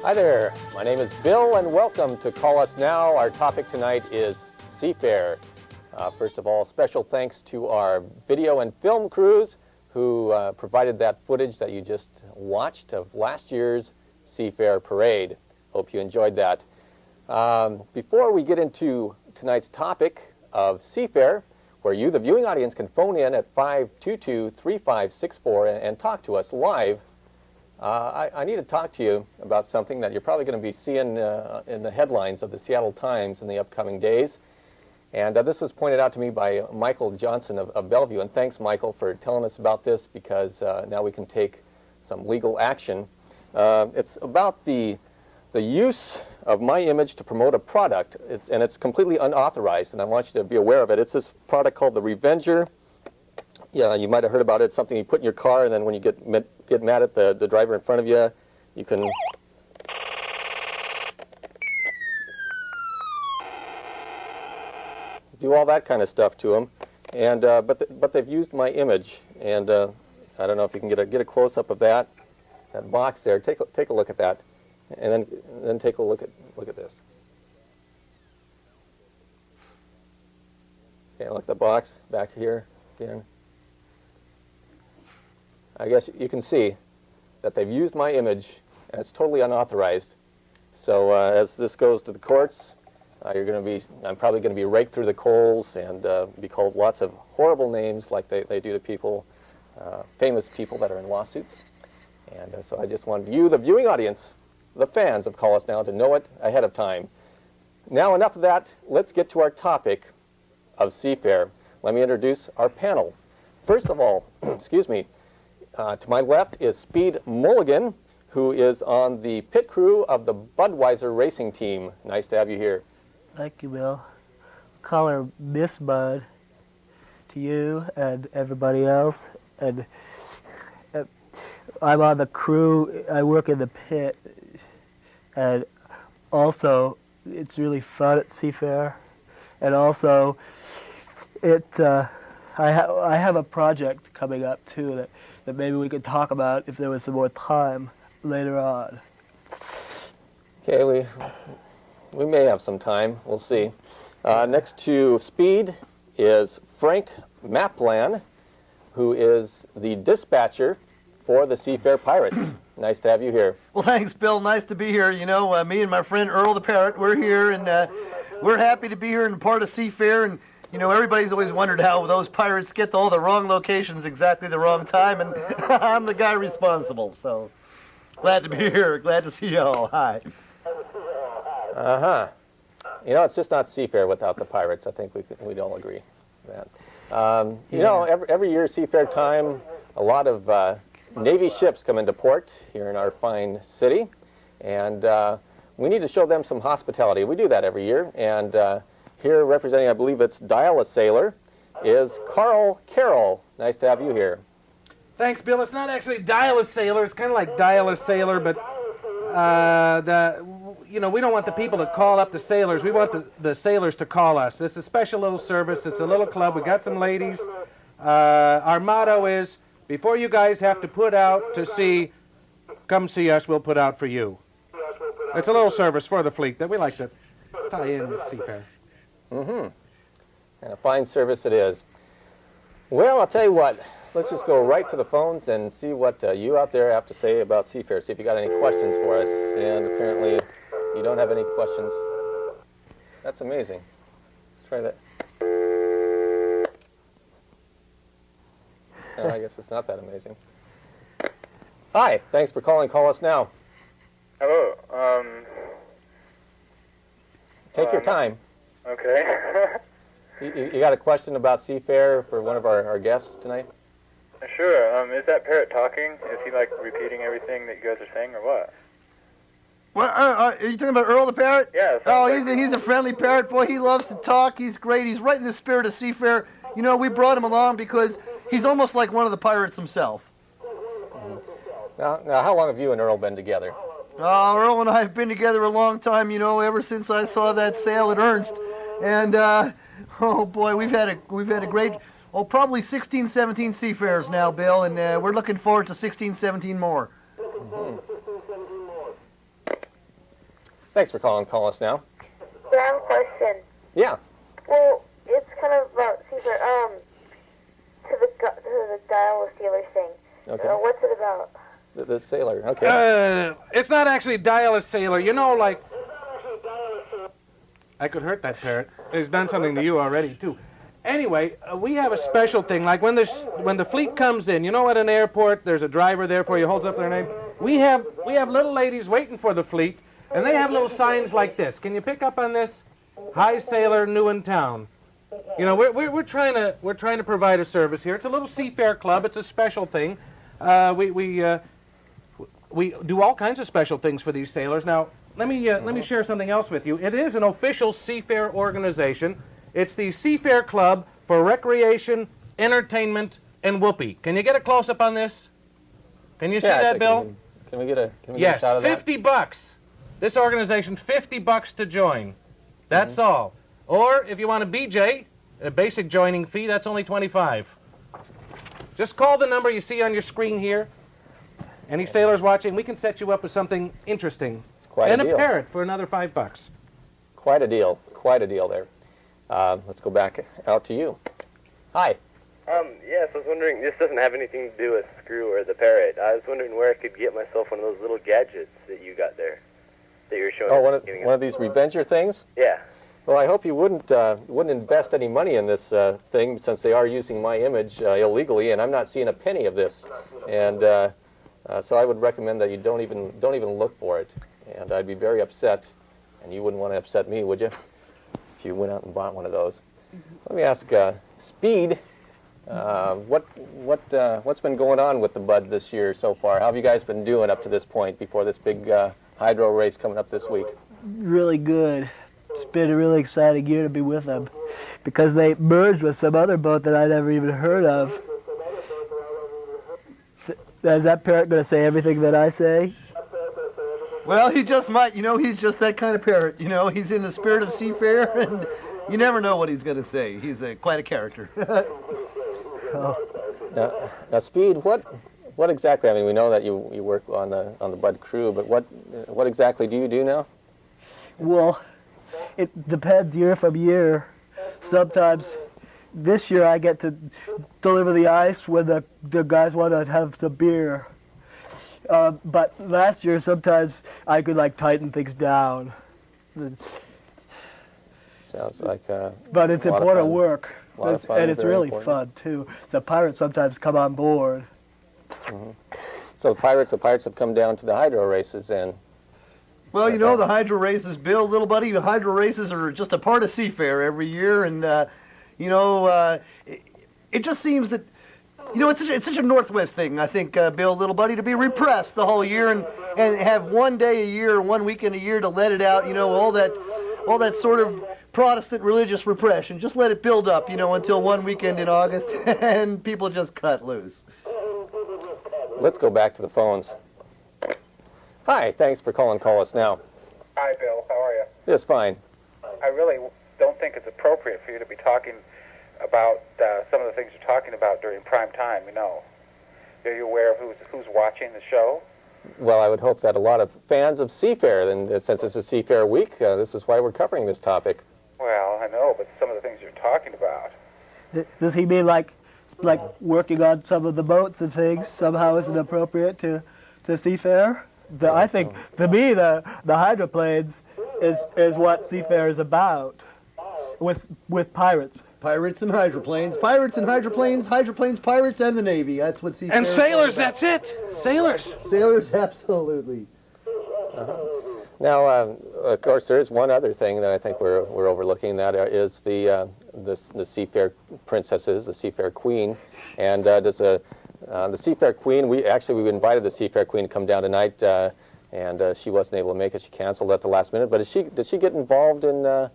Hi there, my name is Bill and welcome to Call Us Now. Our topic tonight is Seafair. First of all, special thanks to our video and film crews who provided that footage that you just watched of last year's Seafair parade. Hope you enjoyed that. Before we get into tonight's topic of Seafair, where you, the viewing audience, can phone in at 522-3564 and talk to us live, I need to talk to you about something that you're probably going to be seeing in the headlines of the Seattle Times in the upcoming days. And this was pointed out to me by Michael Johnson of Bellevue. And thanks, Michael, for telling us about this, because now we can take some legal action. It's about the use of my image to promote a product, and it's completely unauthorized, and I want you to be aware of it. It's this product called the Revenger. Yeah, you might have heard about it. It's something you put in your car, and then when you get mad at the driver in front of you, you can do all that kind of stuff to them. And but they've used my image, and I don't know if you can get a close up of that box there. Take a look at that, and then take a look at this. Okay, look at the box back here again. I guess you can see that they've used my image, and it's totally unauthorized. So as this goes to the courts, I'm probably going to be raked through the coals and be called lots of horrible names like they do to people, famous people that are in lawsuits. And so I just want you, the viewing audience, the fans of Call Us Now, to know it ahead of time. Now, enough of that. Let's get to our topic of Seafair. Let me introduce our panel. First of all, excuse me, to my left is Speed Mulligan, who is on the pit crew of the Budweiser racing team. Nice to have you here. Thank you, Bill. Call her Miss Bud to you and everybody else. And I'm on the crew. I work in the pit. And also, it's really fun at Seafair. And also, I have a project coming up, too, that maybe we could talk about if there was some more time later on. Okay, we may have some time. We'll see. Next to Speed is Frank Maplan, who is the dispatcher for the Seafair Pirates. Nice to have you here. Well, thanks, Bill. Nice to be here. You know, me and my friend Earl the Parrot, we're here, and we're happy to be here and part of Seafair. And you know, everybody's always wondered how those pirates get to all the wrong locations exactly the wrong time, and I'm the guy responsible. So glad to be here. Glad to see you all. Hi. Uh-huh. You know, it's just not Seafair without the pirates. I think we'd all agree with that. You know, every year Seafair time, a lot of Navy ships come into port here in our fine city, and we need to show them some hospitality. We do that every year, and here representing, I believe it's Dial-A-Sailor, is Carl Carroll. Nice to have you here. Thanks, Bill. It's not actually Dial-A-Sailor. It's kind of like Dial-A-Sailor, but we don't want the people to call up the sailors. We want the sailors to call us. It's a special little service. It's a little club. We got some ladies. Our motto is, before you guys have to put out to sea, come see us. We'll put out for you. It's a little service for the fleet that we like to tie in with Seafair. Mm-hmm. And a fine service it is. Well, I'll tell you what. Let's just go right to the phones and see what you out there have to say about Seafair. See if you got any questions for us. And apparently, you don't have any questions. That's amazing. Let's try that. No, I guess it's not that amazing. Hi. Thanks for calling. Call Us Now. Hello. Take your time. Okay. You got a question about Seafair for one of our guests tonight? Sure. Is that parrot talking? Is he like repeating everything that you guys are saying, or what? Well, are you talking about Earl the Parrot? Yeah. Oh, he's a friendly parrot. Boy, he loves to talk. He's great. He's right in the spirit of Seafair. You know, we brought him along because he's almost like one of the pirates himself. Now, how long have you and Earl been together? Earl and I have been together a long time, you know, ever since I saw that sail at Ernst. And, oh boy, we've had a great, probably 16, 17 Seafairs now, Bill, and we're looking forward to 16, 17 more. Mm-hmm. Thanks for calling. Call us now. But I have a question. Yeah. Well, it's kind of about Seafair. To the dial a sailor thing. Okay. What's it about? The sailor. Okay. It's not actually dial a sailor. You know, like... I could hurt that parrot. It's done something to you already, too. Anyway, we have a special thing. Like when the fleet comes in, you know, at an airport, there's a driver there for you, holds up their name. We have little ladies waiting for the fleet, and they have little signs like this. Can you pick up on this? Hi, sailor, new in town. You know, we're trying to provide a service here. It's a little Seafair club. It's a special thing. We do all kinds of special things for these sailors. Now, let me share something else with you. It is an official Seafair organization. It's the Seafair Club for Recreation, Entertainment, and Whoopee. Can you get a close-up on this? Can you see that, Bill? Can we get a shot of that? $50. This organization, $50 to join. That's all. Or if you want a BJ, a basic joining fee, that's only $25. Just call the number you see on your screen here. Any sailors watching, we can set you up with something interesting. It's quite and a deal. parrot for another $5. Quite a deal. Quite a deal there. Let's go back out to you. Hi. Yes, I was wondering, this doesn't have anything to do with Screw or the parrot. I was wondering where I could get myself one of those little gadgets that you got there, that you were showing. Oh, one of these Revenger things? Yeah. Well, I hope you wouldn't invest any money in this thing, since they are using my image illegally, and I'm not seeing a penny of this. And so I would recommend that you don't even look for it. And I'd be very upset, and you wouldn't want to upset me, would you? If you went out and bought one of those. Let me ask Speed, what's been going on with the Bud this year so far? How have you guys been doing up to this point before this big hydro race coming up this week? Really good. It's been a really exciting year to be with them because they merged with some other boat that I never even heard of. Is that parrot going to say everything that I say? Well, he just might. You know, he's just that kind of parrot. You know, he's in the spirit of Seafair, and you never know what he's going to say. He's quite a character. Now, Speed, what exactly? I mean, we know that you work on the Bud crew, but what exactly do you do now? Well, it depends year from year. Sometimes this year I get to deliver the ice when the guys want to have some beer. But last year, sometimes I could tighten things down. Sounds like but it's important work, and it's very really important. fun too. The pirates sometimes come on board. So the pirates have come down to the hydro races, and Well, you know, the hydro races, Bill, little buddy, the hydro races are just a part of Seafair every year, and it just seems that. You know, it's such a Northwest thing, I think, Bill, little buddy, to be repressed the whole year and have one day a year, one weekend a year to let it out, you know, all that sort of Protestant religious repression. Just let it build up, you know, until one weekend in August, and people just cut loose. let's go back to the phones. Hi, thanks for calling Call Us Now. Hi, Bill. How are you? Just fine. I really don't think it's appropriate for you to be talking about some of the things you're talking about during prime time, you know. Are you aware of who's watching the show? Well, I would hope that a lot of fans of Seafair, and since it's a Seafair week, this is why we're covering this topic. Well, I know, but some of the things you're talking about. Does he mean like working on some of the boats and things somehow isn't appropriate to Seafair? I think, to me, the hydroplanes is what Seafair is about, with pirates. Pirates and hydroplanes, pirates and hydroplanes, hydroplanes, pirates, and the Navy. That's what Seafair And is sailors, all about. that's it. Sailors. Sailors, absolutely. Now, of course, there is one other thing that I think we're overlooking. That is the Seafair princesses, the Seafair Queen, and the Seafair Queen. We invited the Seafair Queen to come down tonight, and she wasn't able to make it. She canceled at the last minute. But does she get involved in the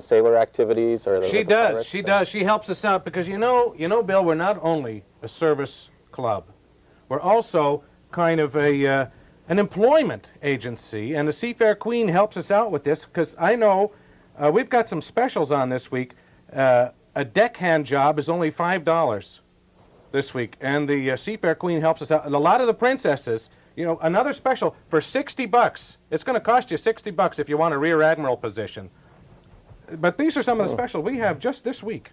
sailor activities or the She the does. pirates? She does. She helps us out because you know, Bill, we're not only a service club, we're also kind of an employment agency, and the Seafair Queen helps us out with this because I know we've got some specials on this week. A deckhand job is only $5 this week, and the Seafair Queen helps us out. And a lot of the princesses You know, another special for $60. It's going to cost you $60 if you want a rear admiral position. But these are some of the special we have just this week.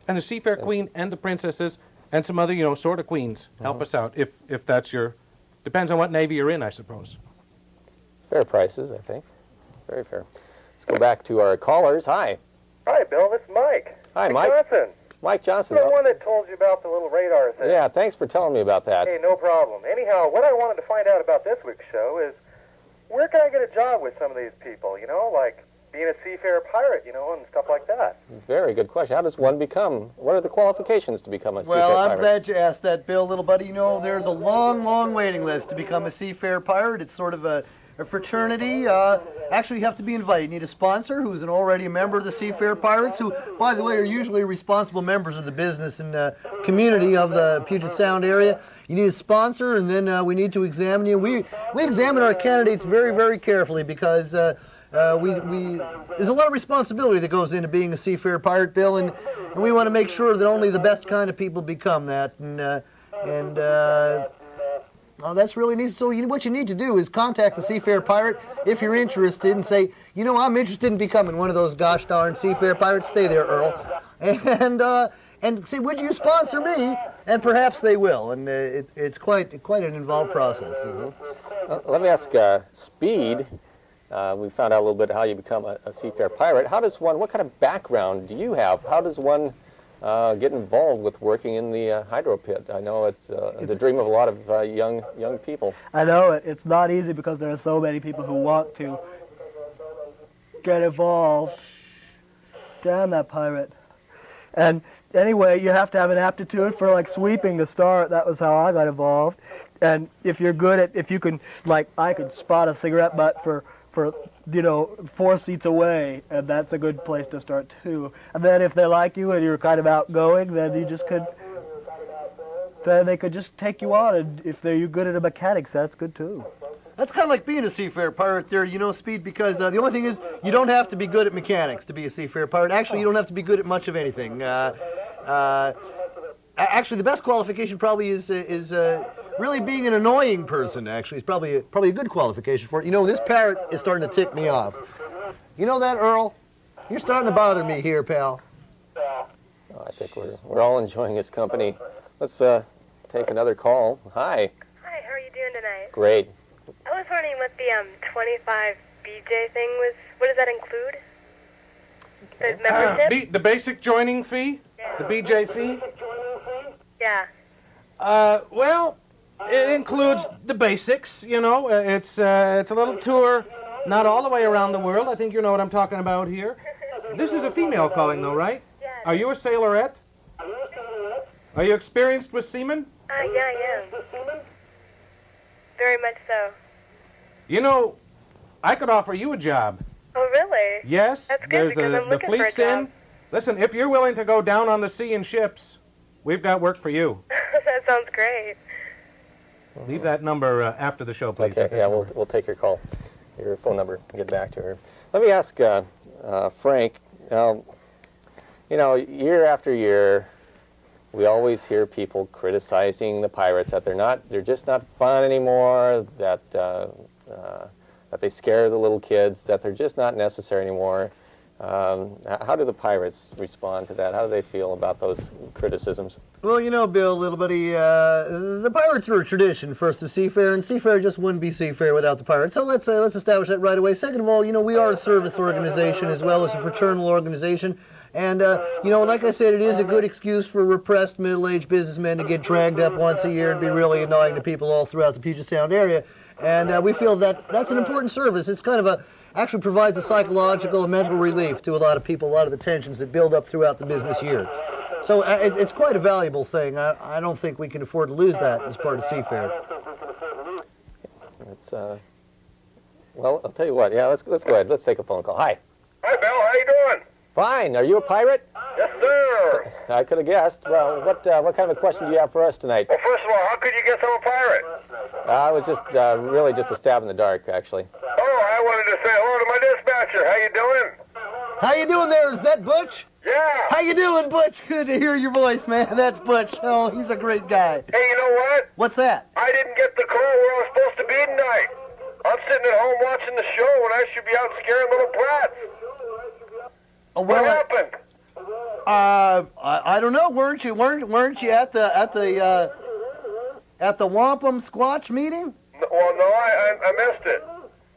And the Seafair Queen and the Princesses and some other, you know, sort of queens help us out if that's your, depends on what Navy you're in, I suppose. Fair prices, I think. Very fair. Let's go back to our callers. Hi. Hi, Bill. This is Mike. Hi, Mike. Johnson. Mike Johnson. The one that told you about the little radar thing. Yeah, thanks for telling me about that. Hey, no problem. Anyhow, what I wanted to find out about this week's show is where can I get a job with some of these people, you know, like being a seafarer pirate, you know, and stuff like that. Very good question. How does one become, what are the qualifications to become a seafarer Well, pirate? I'm glad you asked that, Bill, little buddy. You know, there's a long, long waiting list to become a seafarer pirate. It's sort of a fraternity. Actually, you have to be invited. You need a sponsor who's already a member of the Seafair Pirates, who, by the way, are usually responsible members of the business and community of the Puget Sound area. You need a sponsor, and then we need to examine you. We examine our candidates very, very carefully because there's a lot of responsibility that goes into being a Seafair Pirate, Bill, and we want to make sure that only the best kind of people become that. Oh, that's really neat. So what you need to do is contact the Seafair Pirate if you're interested and say, you know, I'm interested in becoming one of those gosh darn Seafair Pirates. Stay there, Earl. And say, would you sponsor me? And perhaps they will. And it's quite an involved process. Let me ask Speed. We found out a little bit how you become a Seafair Pirate. How does one, what kind of background do you have? How does one get involved with working in the hydro pit? I know it's the dream of a lot of young people. I know it's not easy because there are so many people who want to get involved. Damn that pirate. And anyway, you have to have an aptitude for like sweeping to start. That was how I got involved. And if you're good at, if you can, like I could spot a cigarette butt for you know, 4 seats away, and that's a good place to start too. And then if they like you and you're kind of outgoing, then you just could, then they could just take you on. And if you're good at a mechanics, that's good too. That's kind of like being a Seafair Pirate there, you know, Speed, because the only thing is you don't have to be good at mechanics to be a Seafair Pirate. Actually, you don't have to be good at much of anything. Actually, the best qualification probably is really being an annoying person. Actually, it's probably a good qualification for it. You know, this parrot is starting to tick me off. You know that, Earl? You're starting to bother me here, pal. Oh, I think we're all enjoying his company. Let's take another call. Hi. Hi, how are you doing tonight? Great. I was wondering what the 25 BJ thing was. What does that include? The membership? The basic joining fee? Yeah. The BJ fee? Yeah. Well, it includes the basics, you know. It's a little tour, not all the way around the world. I think you know what I'm talking about here. This is a female calling, though, right? Yeah. Are you a sailorette? Are you experienced with seamen? Yeah, I am. Very much so. You know, I could offer you a job. Oh, really? Yes, That's good because I'm the looking for a fleet's job. in. Listen, if you're willing to go down on the sea in ships, we've got work for you. That sounds great. Leave that number after the show, please. Okay, yeah, we'll take your call, your phone number, and get back to her. Let me ask Frank, you know, year after year, we always hear people criticizing the pirates, that they're just not fun anymore, that they scare the little kids, that they're just not necessary anymore. How do the pirates respond to that? How do they feel about those criticisms? Well, you know, Bill, little buddy, the pirates were a tradition, first of Seafair, and Seafair just wouldn't be Seafair without the pirates. So let's establish that right away. Second of all, you know, we are a service organization as well as a fraternal organization. And, you know, like I said, it is a good excuse for repressed middle-aged businessmen to get dragged up once a year and be really annoying to people all throughout the Puget Sound area. And we feel that that's an important service. It's kind of actually provides a psychological and mental relief to a lot of people, a lot of the tensions that build up throughout the business year. So it's quite a valuable thing. I don't think we can afford to lose that as part of Seafair. It's, well, I'll tell you what. Yeah, let's go ahead. Let's take a phone call. Hi. Hi, Bill. How you doing? Fine. Are you a pirate? Yes, sir. I could have guessed. Well, what kind of a question do you have for us tonight? Well, first of all, how could you guess I'm a pirate? It was just really just a stab in the dark, actually. Oh, I wanted to say hello to my dispatcher. How you doing? How you doing there? Is that Butch? Yeah. How you doing, Butch? Good to hear your voice, man. That's Butch. Oh, he's a great guy. Hey, you know what? What's that? I didn't get the call where I was supposed to be tonight. I'm sitting at home watching the show when I should be out scaring little brats. Oh, What well, happened? I don't know. Weren't you at the Wampum Squatch meeting? Well, no, I missed it.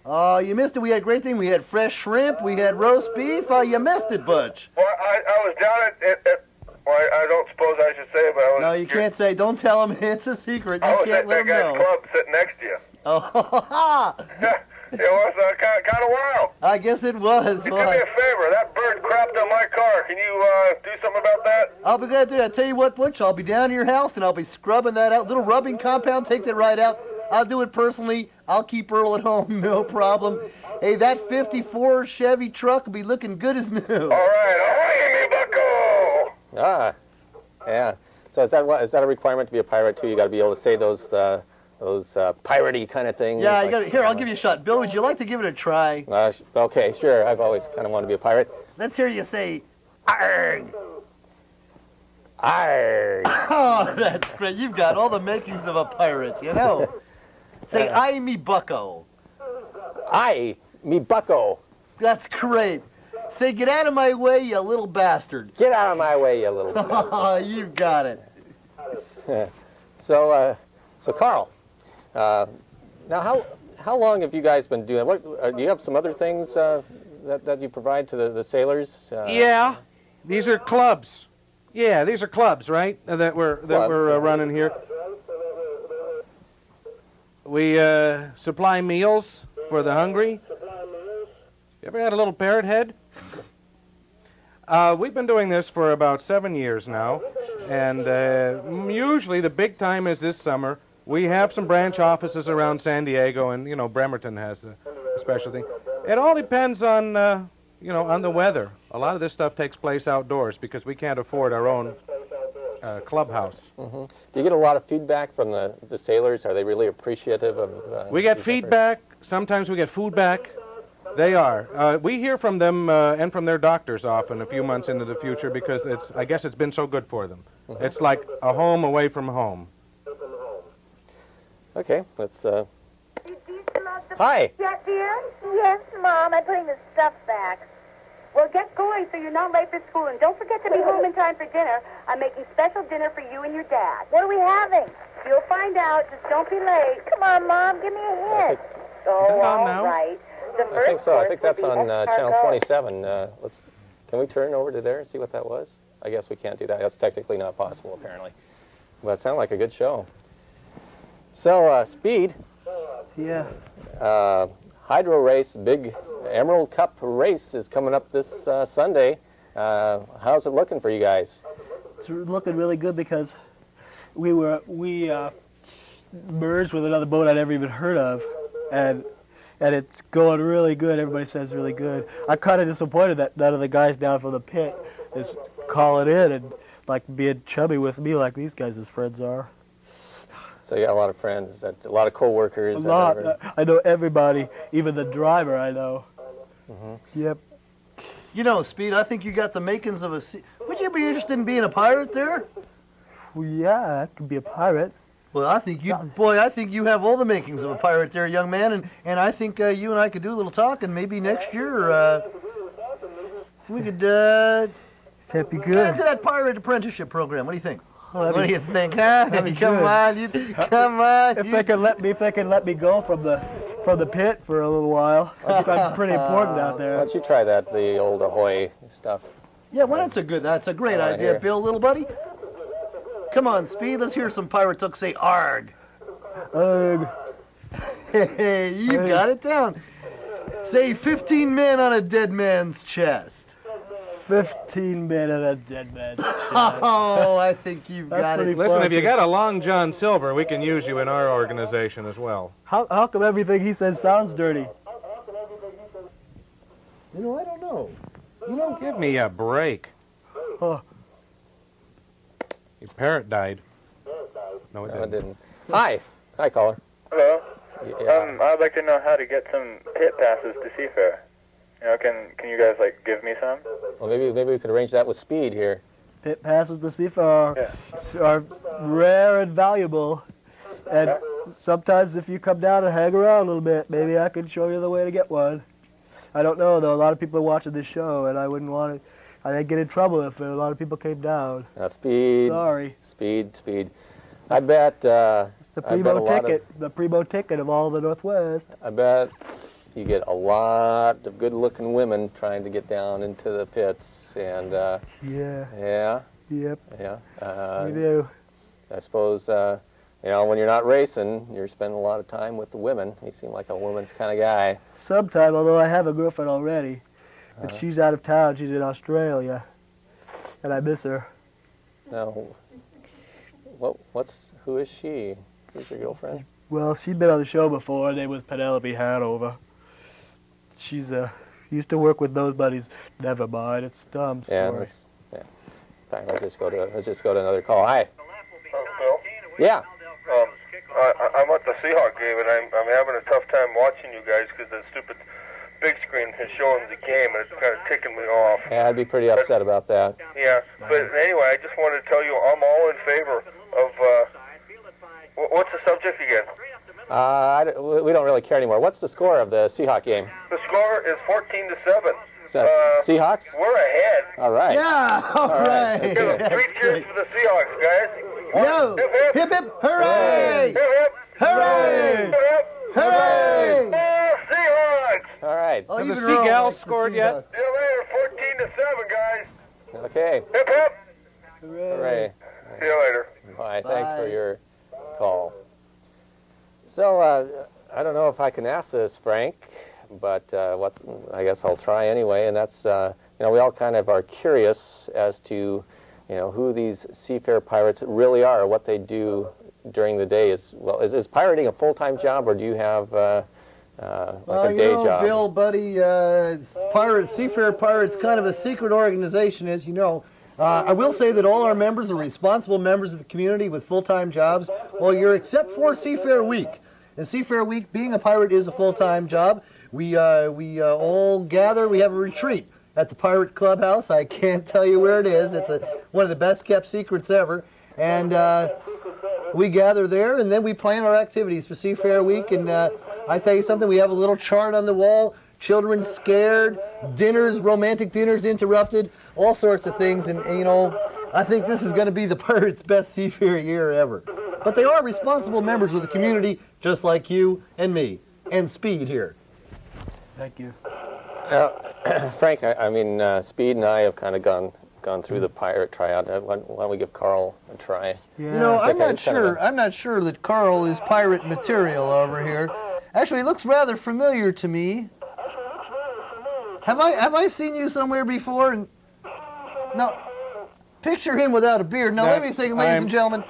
Oh, you missed it. We had a great thing. We had fresh shrimp. We had roast beef. You missed it, Butch. Well, I was down at well, I don't suppose I should say it, but I was... No, you can't say. Don't tell him. It's a secret. You I was can't at let that him guy's know. club sitting next to you. Oh, It was kind of wild. I guess it was. You do me a favor. That bird crapped on my car. Can you do something about that? I'll be glad to do that. I'll tell you what, Butch, I'll be down to your house and I'll be scrubbing that out. Little rubbing compound, take that right out. I'll do it personally. I'll keep Earl at home, no problem. Hey, that 54 Chevy truck will be looking good as new. All right, ahoy, me bucko! Ah, yeah. So is that a requirement to be a pirate too? You got to be able to say those piratey kind of things. Yeah, like, you got here. I'll give you a shot. Bill, would you like to give it a try? Okay, sure. I've always kind of wanted to be a pirate. Let's hear you say, "Arg." Arr. Oh, that's great. You've got all the makings of a pirate, you know. Say, "I me bucko." I, me bucko. That's great. Say, "Get out of my way, you little bastard." Get out of my way, you little bastard. Oh, you've got it. So Carl, now how long have you guys been doing? What do you have some other things that you provide to the sailors? Yeah, these are clubs. Yeah, these are clubs, right? That we're running here. We supply meals for the hungry. You ever had a little parrot head? We've been doing this for about 7 years now, and usually the big time is this summer. We have some branch offices around San Diego, and Bremerton has a special thing. It all depends on on the weather. A lot of this stuff takes place outdoors because we can't afford our own clubhouse. Mm-hmm. Do you get a lot of feedback from the sailors? Are they really appreciative of? We get feedback. Sometimes we get food back. They are. We hear from them and from their doctors often a few months into the future because I guess it's been so good for them. Mm-hmm. It's like a home away from home. Okay, let's. Do you still have the Hi. Yeah, dear? Yes, Mom. I'm putting the stuff back. Well, get going so you're not late for school. And don't forget to be home in time for dinner. I'm making special dinner for you and your dad. What are we having? You'll find out. Just don't be late. Come on, Mom. Give me a hint. Oh, all right. The I think so. I think course that's will be on channel escargot. 27. Can we turn over to there and see what that was? I guess we can't do that. That's technically not possible, apparently. But it sounded like a good show. So, Speed. Yeah. Hydro race, big Emerald Cup race is coming up this Sunday. How's it looking for you guys? It's looking really good because we merged with another boat I'd never even heard of, and it's going really good. Everybody says really good. I'm kind of disappointed that none of the guys down from the pit is calling in and like being chubby with me like these guys' friends are. So you got a lot of friends, a lot of co-workers. A lot. I know everybody, even the driver I know. Mm-hmm. Yep. You know, Speed, I think you got the makings of a... Would you be interested in being a pirate there? Well, yeah, I could be a pirate. Well, I think you have all the makings of a pirate there, young man, and I think you and I could do a little talk, and maybe next year we could that'd be get good. into that pirate apprenticeship program. What do you think? Oh, What do you think, huh? that'd be Come good. on, come on. If they can let me go from the pit for a little while, because I'm pretty important out Why there. don't you try that, the old ahoy stuff? Yeah, well, that's a great idea, hear. Bill, little buddy. Come on, Speed, let's hear some pirate talk. Say arg. Hey, you got it down. Say 15 men on a dead man's chest. 15 men of a dead man's chest. Oh, I think you've That's got pretty it. Listen, if funky. you got a long John Silver, we can use you in our organization as well. How come everything he says sounds dirty? You know, I don't know. Give me a break. Oh. Your parrot died. No, it No, didn't. it didn't. Hi, caller. Hello. Yeah. I'd like to know how to get some pit passes to Seafair. You know, can you guys like give me some? Well, maybe we could arrange that with Speed here. Pit passes to Seafair are rare and valuable. And sometimes if you come down and hang around a little bit, maybe I can show you the way to get one. I don't know, though. A lot of people are watching this show, and I wouldn't want to... I'd get in trouble if a lot of people came down. Now, Speed. Sorry. Speed. I bet... The primo ticket. The primo ticket of all the Northwest. I bet you get a lot of good-looking women trying to get down into the pits, and... Yeah. Yeah? Yep. Yeah. We do. I suppose, you know, when you're not racing, you're spending a lot of time with the women. You seem like a woman's kind of guy. Sometime, although I have a girlfriend already. But she's out of town. She's in Australia. And I miss her. Now, who is she? Who's your girlfriend? Well, she's been on the show before. Her name was Penelope Hanover. She's used to work with those buddies. Never mind, it's a dumb story. Yeah. In fact, let's just go to another call. Hi. Bill? Yeah. I'm at the Seahawk game, and I'm having a tough time watching you guys because the stupid big screen is showing the game, and it's kind of ticking me off. Yeah, I'd be pretty upset about that. Yeah, but anyway, I just wanted to tell you I'm all in favor of, what's the subject again? We don't really care anymore. What's the score of the Seahawk game? The score is 14-7. Seahawks? We're ahead. All right. Yeah, all right. That's Give good. 3 cheers for the Seahawks, guys. Yo! Hip, hip. Hip, hip, hooray! Hip, hip. Hooray! Hip, hip. Hooray! Seahawks! All right. Oh, Have the even Earl Seagulls likes the scored Seahawks. yet? See you later, 14-7, guys. Okay. Hip, hip. Hooray. See you later. Bye. Thanks for Bye. your call. So, I don't know if I can ask this, Frank, but I guess I'll try anyway, and that's, you know, we all kind of are curious as to, you know, who these Seafair pirates really are, what they do during the day. Is pirating a full-time job, or do you have like a day job? Bill, buddy, Seafair Pirates, kind of a secret organization, as you know. I will say that all our members are responsible members of the community with full-time jobs. Well, you're except for Seafair Week. And Seafair Week, being a pirate is a full-time job. We all gather. We have a retreat at the Pirate Clubhouse. I can't tell you where it is. It's one of the best-kept secrets ever. And we gather there, and then we plan our activities for Seafair Week. And I tell you something, we have a little chart on the wall. Children scared, dinners, romantic dinners interrupted, all sorts of things. And you know, I think this is going to be the Pirates' best Seafair year ever. But they are responsible members of the community, just like you and me, and Speed here. Thank you. Frank, I mean, Speed and I have kind of gone through the pirate tryout. Why don't we give Carl a try? Yeah. You know, I'm Okay, not sure. I'm not sure that Carl is pirate material over here. Actually, he looks rather familiar to me. Have I seen you somewhere before? No. Picture him without a beard. Now, let me say, ladies and gentlemen.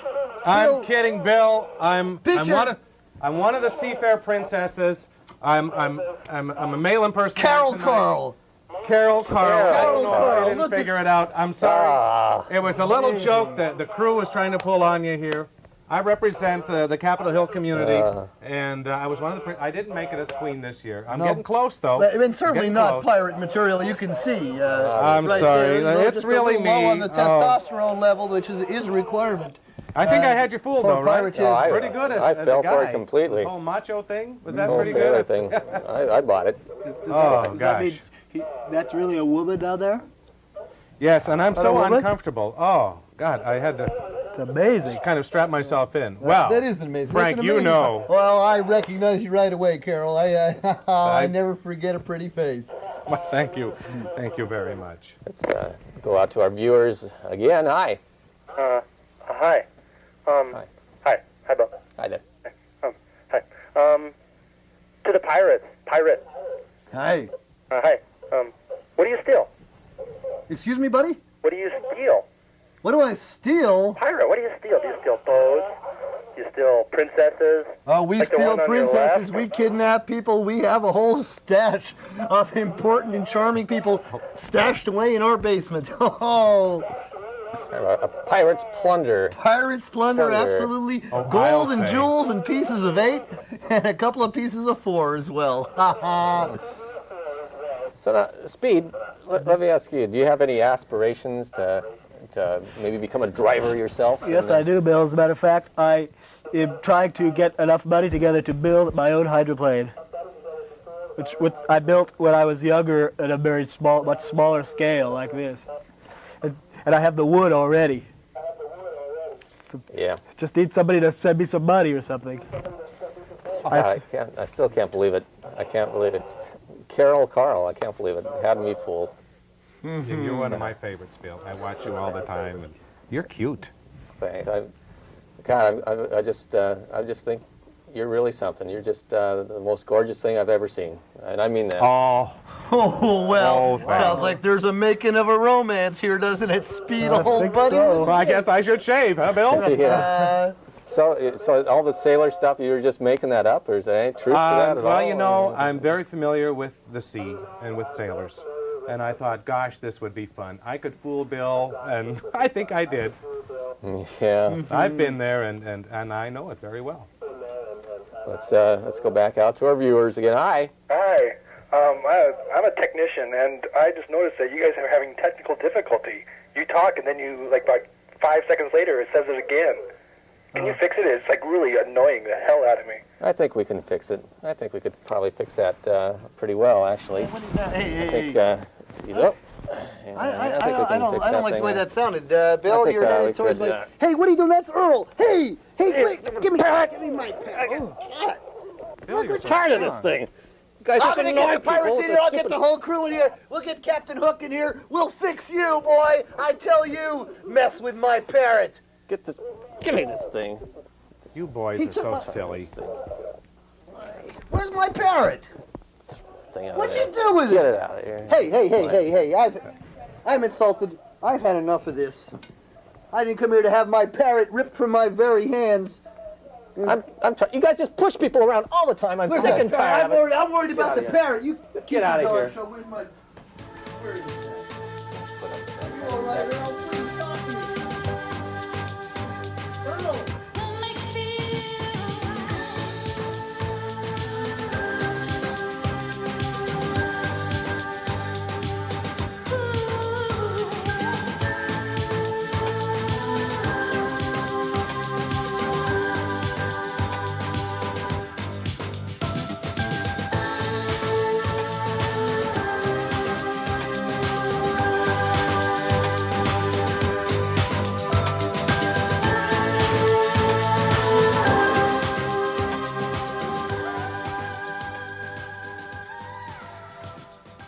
I'm kidding, Bill. I'm Picture- one of the Seafair princesses. I'm a male impersonator. Carol tonight. Carl. Carol Carl. I don't know. Carl. I didn't Look figure it out. I'm sorry. It was a little joke that the crew was trying to pull on you here. I represent the Capitol Hill community, and I was one of the. I didn't make it as queen this year. I'm getting close, though. I mean, certainly Getting not close. pirate material. You can see. I'm right sorry. there, It's just really a little me. low on the testosterone level, which is a requirement. I think I had you fooled, for though, right? pirates, I- Pretty good as I a fell guy. for it completely. The whole macho thing? Was that Whole pretty sailor good? thing. I bought it. Oh, Does that mean gosh. that's really a woman down there? Yes, and I'm so woman? uncomfortable. Oh, God, I had to It's amazing. kind of strap myself in. Wow. That is amazing. Frank, That's an you amazing know. Well, I recognize you right away, Carol. I never forget a pretty face. Well, thank you. Thank you very much. Let's go out to our viewers again. Hi. Hi. Hi. Hi, Bill. Hi there. Hi. To the pirates. Pirate. Hi. Hi. What do you steal? Excuse me, buddy? What do you steal? What do I steal? Pirate, what do you steal? Do you steal bows? Do you steal princesses? Oh, we Like the steal one on your princesses. left? We kidnap people. We have a whole stash of important and charming people stashed away in our basement. Oh, A pirate's plunder. pirates plunder, Plunder. absolutely. Oh, Gold I'll and say. jewels and pieces of 8 and a couple of pieces of 4 as well. Ha ha. So now, Speed, let me ask you, do you have any aspirations to maybe become a driver yourself? Yes, I do, Bill. As a matter of fact, I am trying to get enough money together to build my own hydroplane, which I built when I was younger at a very much smaller scale like this. And I have the wood already. So yeah. Just need somebody to send me some money or something. I still can't believe it. I can't believe it. Carl, I can't believe it. Had me fooled. And you're one of my favorites, Bill. I watch you all the time, and you're cute. Thanks. I just think you're really something. You're just the most gorgeous thing I've ever seen, and I mean that. Oh, well, sounds like there's a making of a romance here, doesn't it, Speed, old buddy? So. Well, I guess I should shave, huh, Bill? Yeah. So all the sailor stuff, you were just making that up, or is there any truth to that at all? Well, you know, I'm very familiar with the sea and with sailors, and I thought, gosh, this would be fun. I could fool Bill, and I think I did. Yeah. I've been there, and I know it very well. Let's go back out to our viewers again. Hi. Hi. I'm a technician, and I just noticed that you guys are having technical difficulty. You talk, and then you, like 5 seconds later, it says it again. Can you fix it? It's like really annoying the hell out of me. I think we can fix it. I think we could probably fix that pretty well, actually. Hey. Oh. Yeah, I don't like the way that sounded. Bill, think, you're towards could, my... Hey, what are you doing? That's Earl. Hey, wait, give me my pad. Oh, God. Bill, We're tired of this thing. You guys I'm just gonna get the pirates in here. I'll get the whole crew in here. We'll get Captain Hook in here. We'll fix you, boy. I tell you, mess with my parrot. Get this. Give me this thing. You boys are so silly. Where's my parrot? What'd you do with it? Get it out of here. Hey! I'm insulted. I've had enough of this. I didn't come here to have my parrot ripped from my very hands. I'm you guys just push people around all the time. I'm sick and tired of it. I'm worried about the parrot. Let's get out of here. Where's my... You all right, Earl?